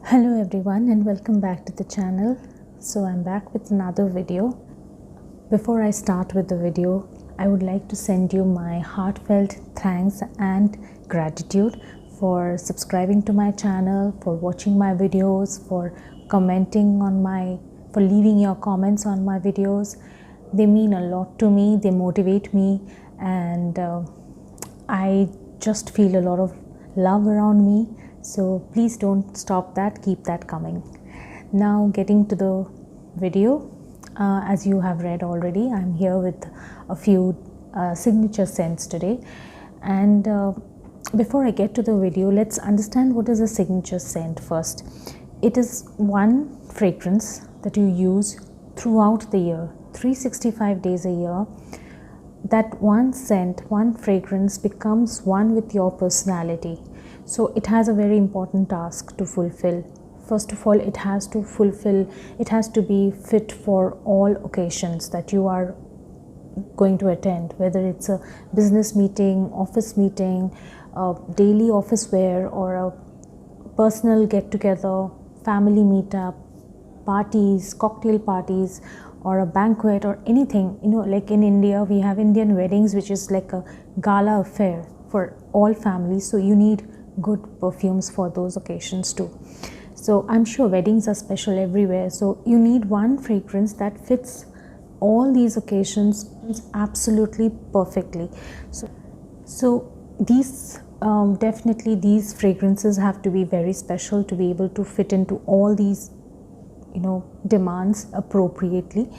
Hello everyone and welcome back to the channel. So I'm back with another video. Before I start with the video, I would like to send you my heartfelt thanks and gratitude for subscribing to my channel, for watching my videos, for commenting on for leaving your comments on my videos. They mean a lot to me, they motivate me, and I just feel a lot of love around me. So please don't stop that, keep that coming. Now getting to the video, as you have read already, I'm here with a few signature scents today. And before I get to the video, let's understand what is a signature scent first. It is one fragrance that you use throughout the year, 365 days a year. That one scent, one fragrance becomes one with your personality. So it has a very important task to fulfill. First of all, it has to be fit for all occasions that you are going to attend, whether it's a business meeting, office meeting, daily office wear, or a personal get-together, family meetup, parties, cocktail parties, or a banquet, or anything. Like in India, we have Indian weddings, which is like a gala affair for all families. So you need good perfumes for those occasions too. So I'm sure weddings are special everywhere. So you need one fragrance that fits all these occasions absolutely perfectly. So these definitely these fragrances have to be very special to be able to fit into all these demands appropriately,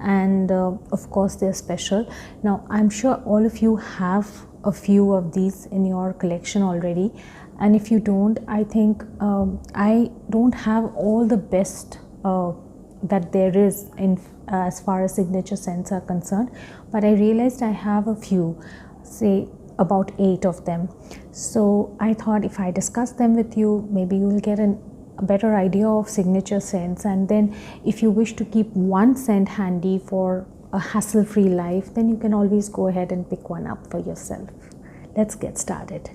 and of course they're special. Now I'm sure all of you have a few of these in your collection already, and if you don't, I think I don't have all the best that there is in as far as signature scents are concerned, but I realized I have a few, say about 8 of them. So I thought if I discuss them with you, maybe you will get a better idea of signature scents, and then if you wish to keep one scent handy for a hassle-free life, then you can always go ahead and pick one up for yourself. Let's get started.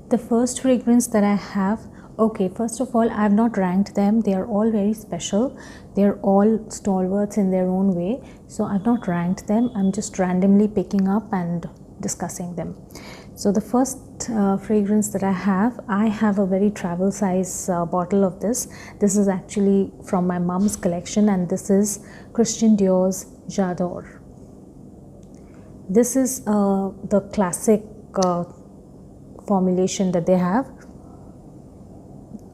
The first fragrance that I have, okay, first of all, I have not ranked them. They are all very special. They are all stalwarts in their own way. So I've not ranked them. I'm just randomly picking up and discussing them. So the first fragrance that I have a very travel size bottle of this. This is actually from my mom's collection, and this is Christian Dior's J'adore. This is the classic formulation that they have.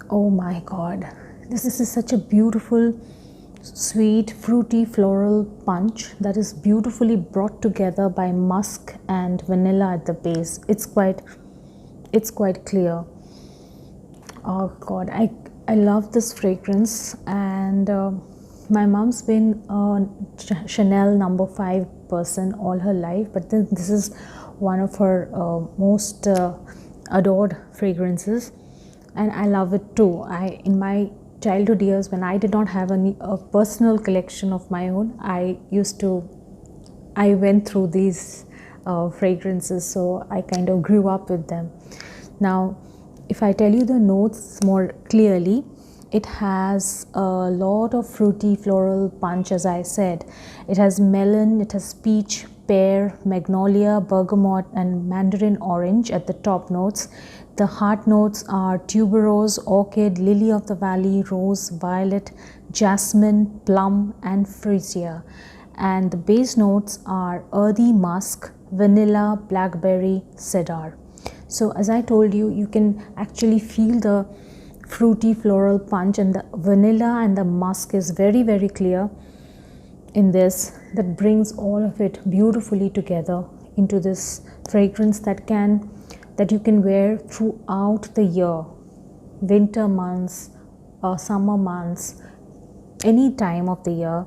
Oh my god, this is such a beautiful, sweet, fruity floral punch that is beautifully brought together by musk and vanilla at the base. It's quite clear. Oh god, I love this fragrance, and my mom's been a Chanel No. 5 person all her life, but this is one of her most adored fragrances, and I love it too. In my childhood years, when I did not have a personal collection of my own, I went through these fragrances, so I kind of grew up with them. Now if I tell you the notes more clearly, it has a lot of fruity floral punch. As I said, it has melon, it has peach, pear, magnolia, bergamot, and mandarin orange at the top notes. The heart notes are tuberose, orchid, lily of the valley, rose, violet, jasmine, plum, and freesia. And the base notes are earthy musk, vanilla, blackberry, cedar. So as I told you, you can actually feel the fruity floral punch, and the vanilla and the musk is very, very clear in this. That brings all of it beautifully together into this fragrance that you can wear throughout the year, winter months, summer months, any time of the year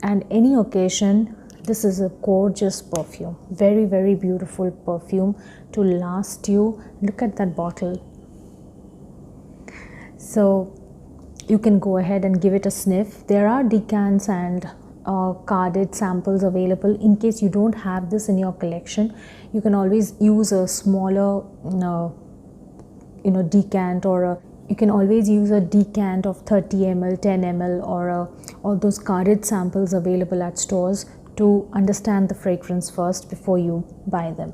and any occasion. This is a gorgeous perfume, very, very beautiful perfume to last you. Look at that bottle. So you can go ahead and give it a sniff. There are decants and carded samples available. In case you don't have this in your collection, you can always use a smaller decant or a You can always use a decant of 30 ml, 10 ml, or all those carded samples available at stores to understand the fragrance first before you buy them.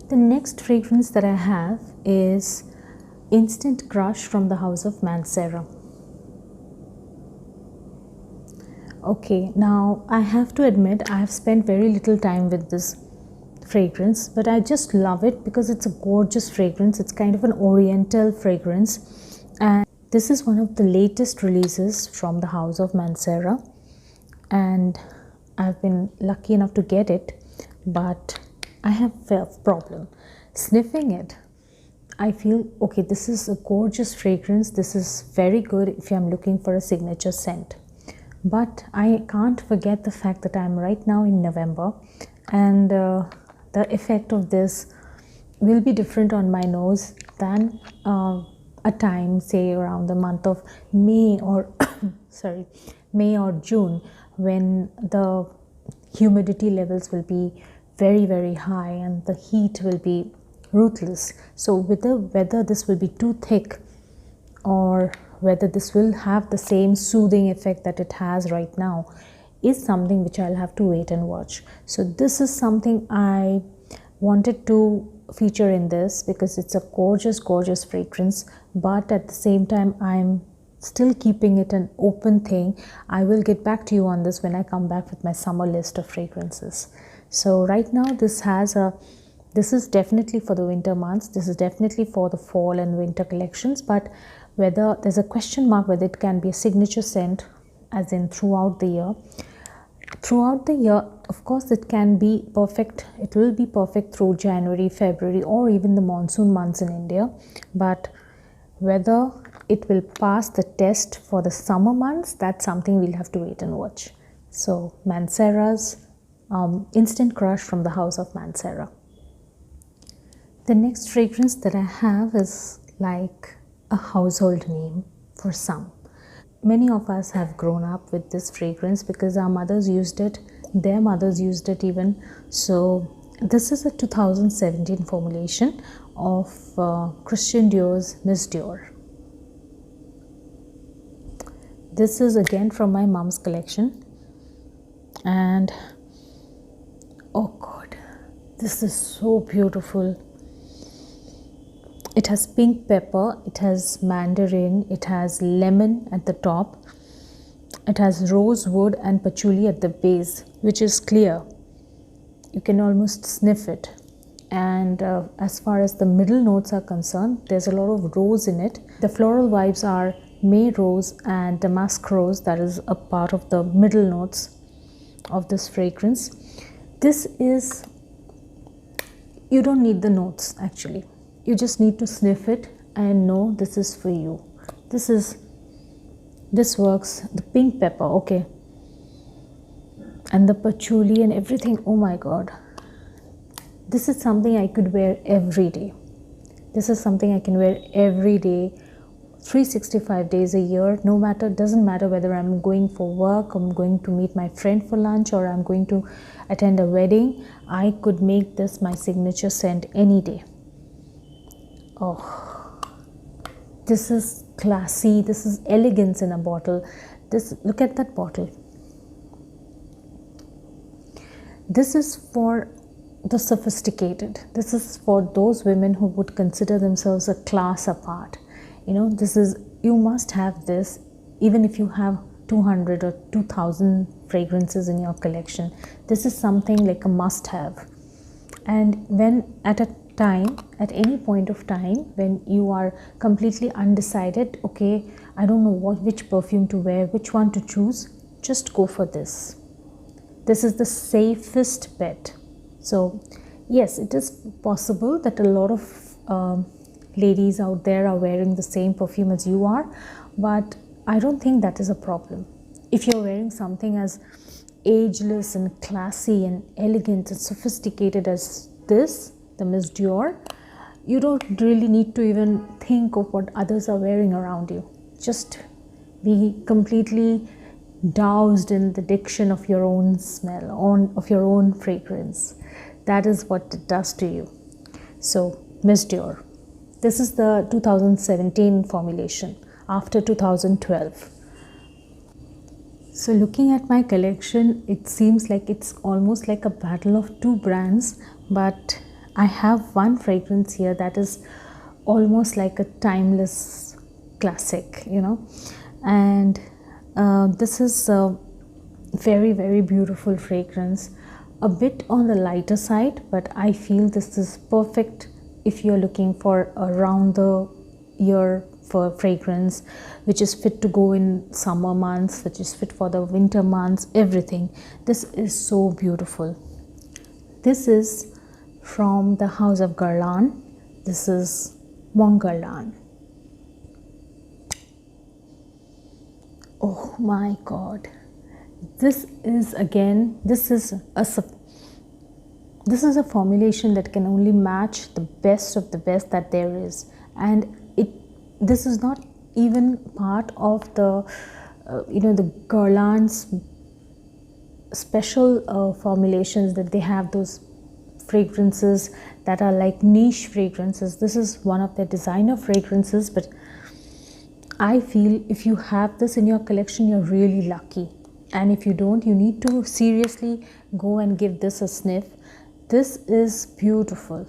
The next fragrance that I have is Instant Crush from the house of Mancera. Okay, now I have to admit I have spent very little time with this fragrance, but I just love it because it's a gorgeous fragrance. It's kind of an oriental fragrance, and this is one of the latest releases from the house of Mancera, and I've been lucky enough to get it, but I have a problem sniffing it. I feel okay, this is a gorgeous fragrance. This is very good if I'm looking for a signature scent, but I can't forget the fact that I'm right now in November, and the effect of this will be different on my nose than a time, say around the month of May or sorry, May or June, when the humidity levels will be very, very high and the heat will be ruthless. So whether this will be too thick or whether this will have the same soothing effect that it has right now is something which I'll have to wait and watch. So this is something I wanted to feature in this because it's a gorgeous, gorgeous fragrance, but at the same time I'm still keeping it an open thing. I will get back to you on this when I come back with my summer list of fragrances. So right now this is definitely for the winter months. This is definitely for the fall and winter collections, but whether there's a question mark whether it can be a signature scent as in throughout the year. Throughout the year, of course, it can be perfect. It will be perfect through January, February, or even the monsoon months in India. But whether it will pass the test for the summer months, that's something we'll have to wait and watch. So Mancera's Instant Crush from the house of Mancera. The next fragrance that I have is like a household name for some. Many of us have grown up with this fragrance because our mothers used it, their mothers used it even. So this is a 2017 formulation of Christian Dior's Miss Dior. This is again from my mom's collection, and oh god, this is so beautiful. It has pink pepper, it has mandarin, it has lemon at the top, it has rosewood and patchouli at the base, which is clear. You can almost sniff it. And as far as the middle notes are concerned, there's a lot of rose in it. The floral vibes are May rose and damask rose, that is a part of the middle notes of this fragrance. This is, you don't need the notes actually. You just need to sniff it and know this is for you. This works. The pink pepper, okay, and the patchouli and everything. Oh my god, this is something I could wear every day. This is something I can wear every day, 365 days a year. No matter, doesn't matter whether I'm going for work, I'm going to meet my friend for lunch, or I'm going to attend a wedding. I could make this my signature scent any day. Oh, this is classy. This is elegance in a bottle. Look at that bottle. This is for the sophisticated. This is for those women who would consider themselves a class apart. You know, you must have this even if you have 200 or 2000 fragrances in your collection. This is something like a must have. And when at any point of time when you are completely undecided, okay, I don't know which perfume to wear, which one to choose, just go for this. This is the safest bet. So yes, it is possible that a lot of ladies out there are wearing the same perfume as you are, but I don't think that is a problem. If you're wearing something as ageless and classy and elegant and sophisticated as this, the Miss Dior, you don't really need to even think of what others are wearing around you. Just be completely doused in the diction of your own smell, of your own fragrance. That is what it does to you. So Miss Dior. This is the 2017 formulation after 2012. So looking at my collection, it seems like it's almost like a battle of two brands, but I have one fragrance here that is almost like a timeless classic, you know. And this is a very, very beautiful fragrance, a bit on the lighter side, but I feel this is perfect if you're looking for a round the year for fragrance, which is fit to go in summer months, which is fit for the winter months, everything. This is so beautiful. This is from the house of Guerlain. This is Mon Guerlain. Oh my god, this is again, this is a formulation that can only match the best of the best that there is. And this is not even part of the the Guerlain's special formulations, that they have those fragrances that are like niche fragrances. This is one of their designer fragrances, but I feel if you have this in your collection, you're really lucky. And if you don't, you need to seriously go and give this a sniff. This is beautiful.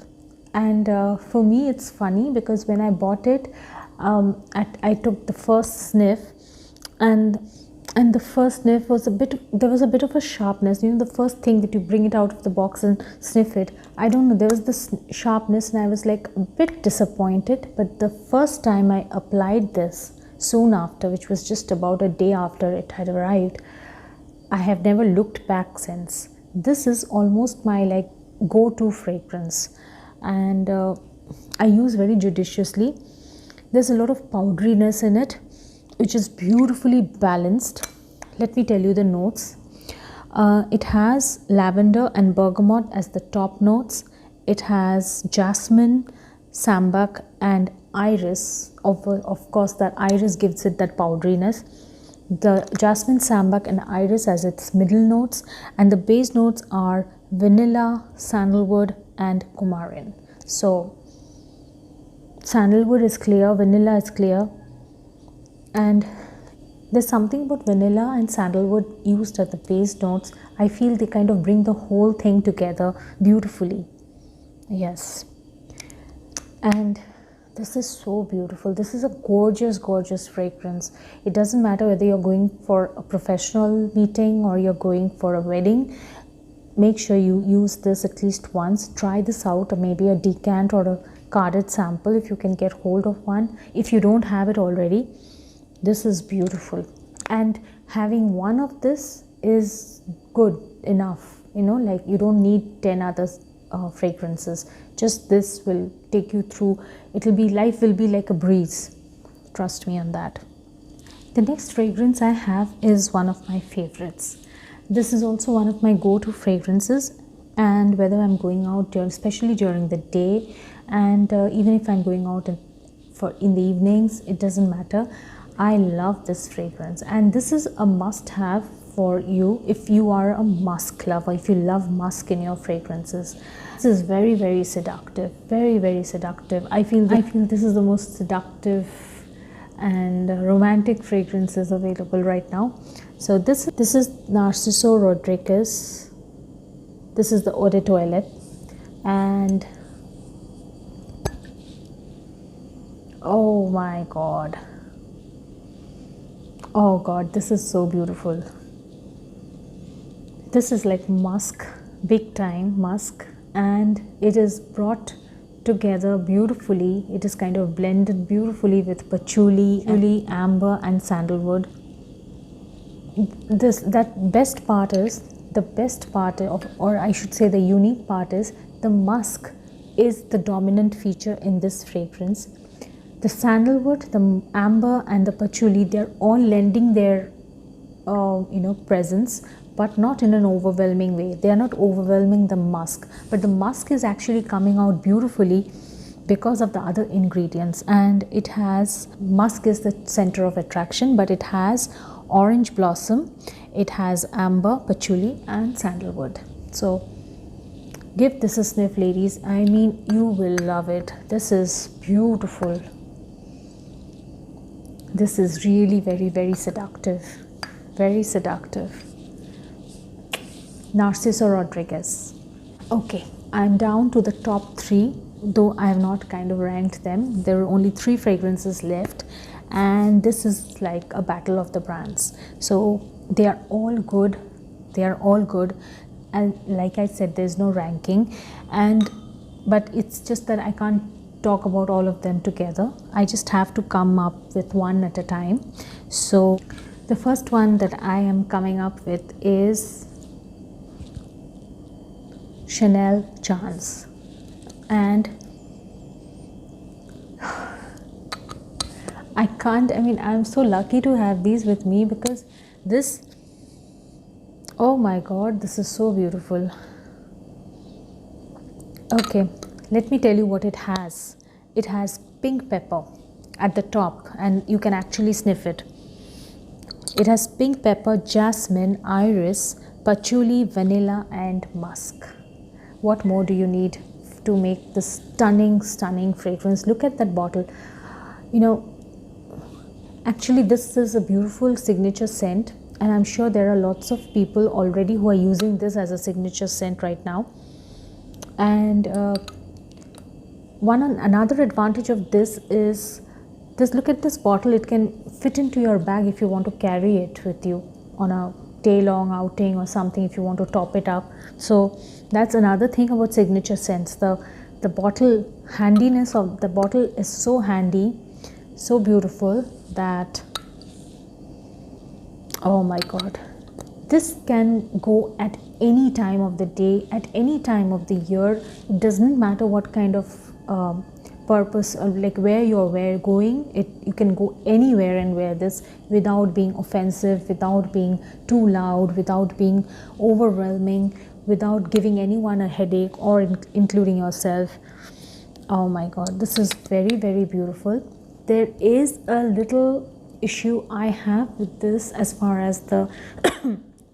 And for me, it's funny because when I bought it, I took the first sniff, and the first sniff was there was a bit of a sharpness. You know, the first thing that you bring it out of the box and sniff it, I don't know, there was this sharpness, and I was like a bit disappointed. But the first time I applied this, soon after, which was just about a day after it had arrived, I have never looked back since. This is almost my like go-to fragrance, and I use very judiciously. There's a lot of powderiness in it, which is beautifully balanced. Let me tell you the notes. It has lavender and bergamot as the top notes. It has jasmine, sambac and iris. Of course, that iris gives it that powderiness. The jasmine, sambac and iris as its middle notes, and the base notes are vanilla, sandalwood and coumarin. So sandalwood is clear, vanilla is clear, and there's something about vanilla and sandalwood used as the base notes. I feel they kind of bring the whole thing together beautifully. Yes, and this is so beautiful. This is a gorgeous fragrance. It doesn't matter whether you're going for a professional meeting or you're going for a wedding. Make sure you use this at least once. Try this out, or maybe a decant or a carded sample if you can get hold of one. If you don't have it already, this is beautiful. And having one of this is good enough. You know, like you don't need 10 other fragrances. Just this will take you through. Life will be like a breeze. Trust me on that. The next fragrance I have is one of my favorites. This is also one of my go-to fragrances, and whether I'm going out, especially during the day, and even if I'm going out in the evenings, it doesn't matter. I love this fragrance, and this is a must-have for you if you are a musk lover, if you love musk in your fragrances. This is very, very seductive, very, very seductive. I feel this is the most seductive and romantic fragrances available right now. So this is Narciso Rodriguez. This is the Eau de Toilette, and oh my god, oh god, this is so beautiful. This is like musk, big time musk, and it is brought together beautifully. It is kind of blended beautifully with patchouli, amber and sandalwood. The best part of, or I should say the unique part is, the musk is the dominant feature in this fragrance. The sandalwood, the amber and the patchouli, they're all lending their presence, but not in an overwhelming way. They are not overwhelming the musk, but the musk is actually coming out beautifully because of the other ingredients. And it has, musk is the center of attraction, but it has orange blossom, it has amber, patchouli and sandalwood. So Give this a sniff, ladies. I mean, you will love it. This is beautiful. This is really very, very seductive. Very seductive. Narciso Rodriguez. Okay, I'm down to the top 3, though I have not kind of ranked them. There are only 3 fragrances left, and this is like a battle of the brands. So they are all good. They are all good, and like I said, there's no ranking, but it's just that I can't talk about all of them together. I just have to come up with one at a time. So the first one that I am coming up with is Chanel Chance, and I'm so lucky to have these with me, because this, oh my god, this is so beautiful. Okay, let me tell you what it has. It has pink pepper at the top, and you can actually sniff it. It has pink pepper, jasmine, iris, patchouli, vanilla and musk. What more do you need to make this stunning, stunning fragrance? Look at that bottle. You know, actually this is a beautiful signature scent, and I'm sure there are lots of people already who are using this as a signature scent right now. And another advantage of this is this. Look at this bottle. It can fit into your bag if you want to carry it with you on a day-long outing or something, if you want to top it up. So that's another thing about signature scents. The bottle handiness of the bottle is so handy, so beautiful, that oh my god, this can go at any time of the day, at any time of the year. It doesn't matter what kind of purpose, or like where you're going. You can go anywhere and wear this without being offensive, without being too loud, without being overwhelming, without giving anyone a headache, or including yourself. Oh my god, this is very, very beautiful. There is a little issue I have with this as far as the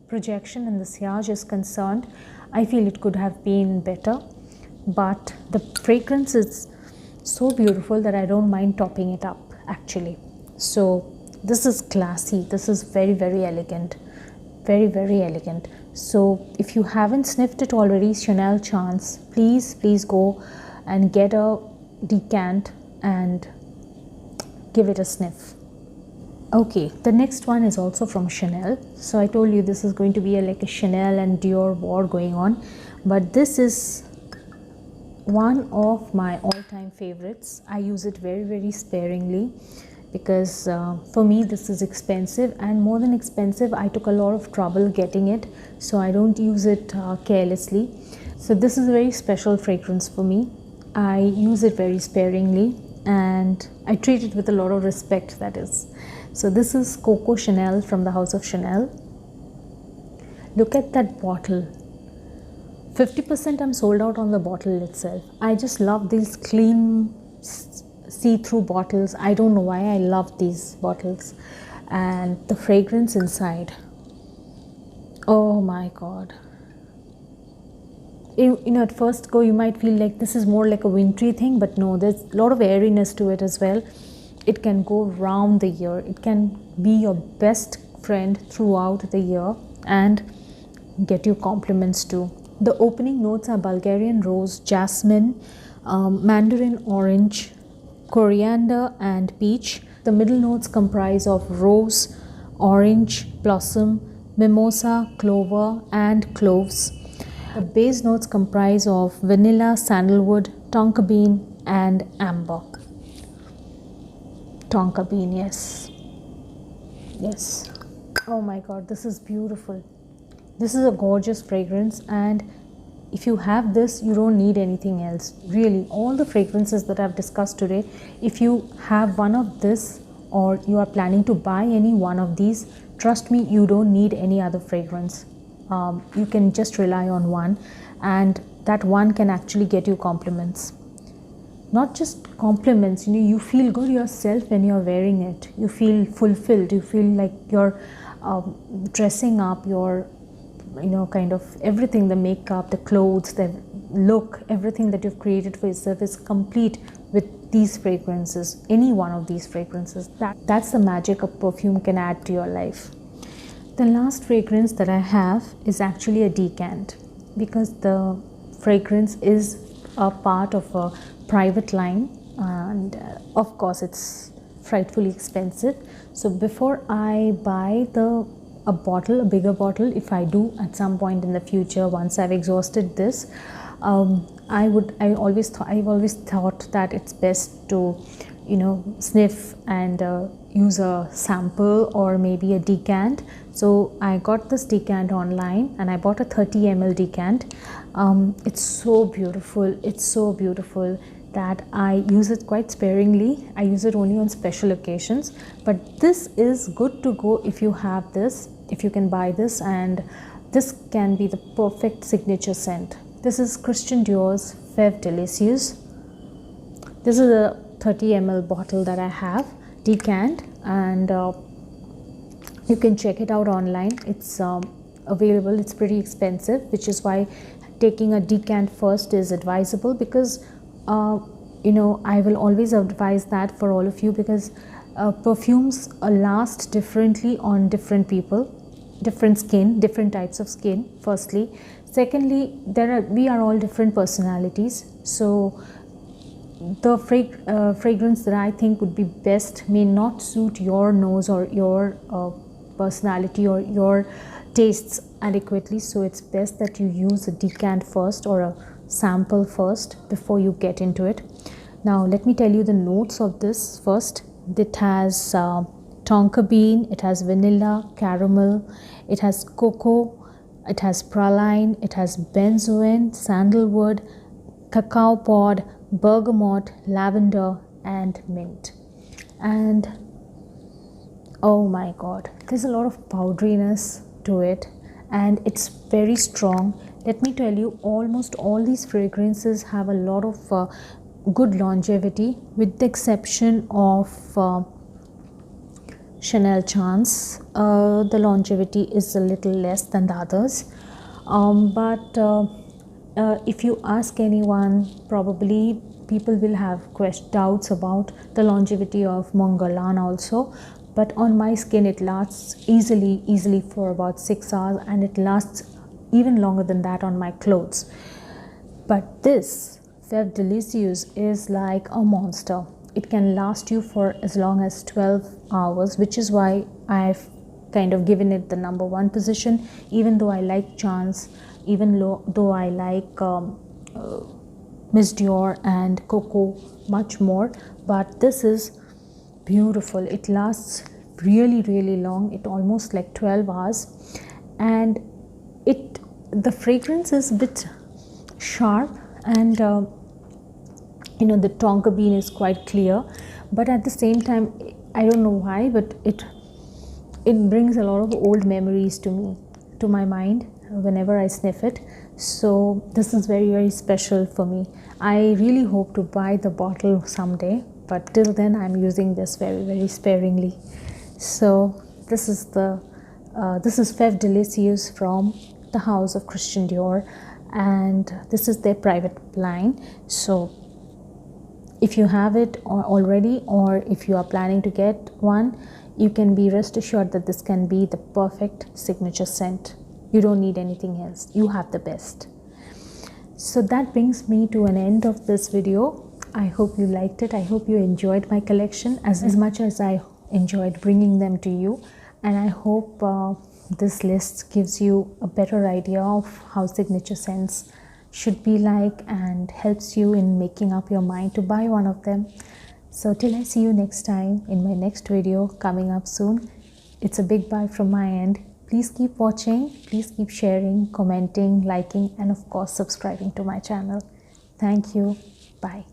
projection and the sillage is concerned. I feel it could have been better, but the fragrance is so beautiful that I don't mind topping it up actually. So this is classy. This is very, very elegant. Very, very elegant. So if you haven't sniffed it already, Chanel Chance, please go and get a decant and give it a sniff. Okay, the next one is also from Chanel. So I told you this is going to be like a Chanel and Dior war going on, but this is one of my all-time favorites. I use it very, very sparingly, because for me this is expensive, and more than expensive, I took a lot of trouble getting it, so I don't use it carelessly. So this is a very special fragrance for me. I use it very sparingly, and I treat it with a lot of respect, that is. So this is Coco Chanel from the house of Chanel. Look at that bottle. 50% I'm sold out on the bottle itself. I just love these clean see-through bottles. I don't know why I love these bottles. And the fragrance inside, oh my god. You know, at first go you might feel like this is more like a wintry thing, but no, there's a lot of airiness to it as well. It can go round the year. It can be your best friend throughout the year and get you compliments too. The opening notes are Bulgarian rose, jasmine, mandarin orange, coriander and peach. The middle notes comprise of rose, orange, blossom, mimosa, clover and cloves. The base notes comprise of vanilla, sandalwood, tonka bean and amber. Tonka bean, yes. Yes. Oh my god, this is beautiful. This is a gorgeous fragrance, and if you have this, you don't need anything else. Really, all the fragrances that I've discussed today, if you have one of this, or you are planning to buy any one of these, trust me, you don't need any other fragrance. You can just rely on one, and that one can actually get you compliments. Not just compliments, you know, you feel good yourself when you're wearing it. You feel fulfilled. You feel like you're dressing up, you're kind of everything, the makeup, the clothes, the look, everything that you've created for yourself is complete with these fragrances, any one of these fragrances. That's the magic a perfume can add to your life. The last fragrance that I have is actually a decant, because the fragrance is a part of a private line, and of course it's frightfully expensive. So before I buy a bigger bottle, if I do at some point in the future, once I've exhausted this, I've always thought that it's best to sniff and use a sample or maybe a decant. So I got this decant online and I bought a 30 ml decant. It's so beautiful that I use it quite sparingly. I use it only on special occasions, but this is good to go if you have this, if you can buy this, and this can be the perfect signature scent. This is Christian Dior's Feve Delicieuse. This is a 30 ml bottle that I have, decant, and you can check it out online. It's available. It's pretty expensive, which is why taking a decant first is advisable, because I will always advise that for all of you, because perfumes last differently on different people, different skin, different types of skin, firstly. Secondly, we are all different personalities, so the fragrance that I think would be best may not suit your nose or your personality or your tastes adequately. So it's best that you use a decant first or a sample first before you get into it. Now let me tell you the notes of this first. It has tonka bean, it has vanilla, caramel, it has cocoa, it has praline, it has benzoin, sandalwood, cacao pod, bergamot, lavender and mint. And oh my god, there's a lot of powderiness to it and it's very strong. Let me tell you, almost all these fragrances have a lot of good longevity, with the exception of Chanel Chance. The longevity is a little less than the others, but if you ask anyone, probably people will have doubts about the longevity of Mon Guerlain also. But on my skin it lasts easily for about 6 hours, and it lasts even longer than that on my clothes. But this Feve Delicieuse is like a monster. It can last you for as long as 12 hours, which is why I've kind of given it the #1 position, even though I like Chance, even though I like Miss Dior and Coco much more. But this is beautiful. It lasts really long. It almost like 12 hours, and the fragrance is a bit sharp, and the tonka bean is quite clear, but at the same time, I don't know why, but it brings a lot of old memories to my mind whenever I sniff it. So this is very special for me. I really hope to buy the bottle someday, but till then I'm using this very sparingly. So this is Feve Delicieuse from the house of Christian Dior, and this is their private line. So if you have it already, or if you are planning to get one, you can be rest assured that this can be the perfect signature scent. You don't need anything else. You have the best. So that brings me to an end of this video. I hope you liked it. I hope you enjoyed my collection as much as I enjoyed bringing them to you. And I hope this list gives you a better idea of how signature scents should be like, and helps you in making up your mind to buy one of them. So till I see you next time in my next video coming up soon, it's a big bye from my end. Please keep watching, please keep sharing, commenting, liking, and of course subscribing to my channel. Thank you. Bye.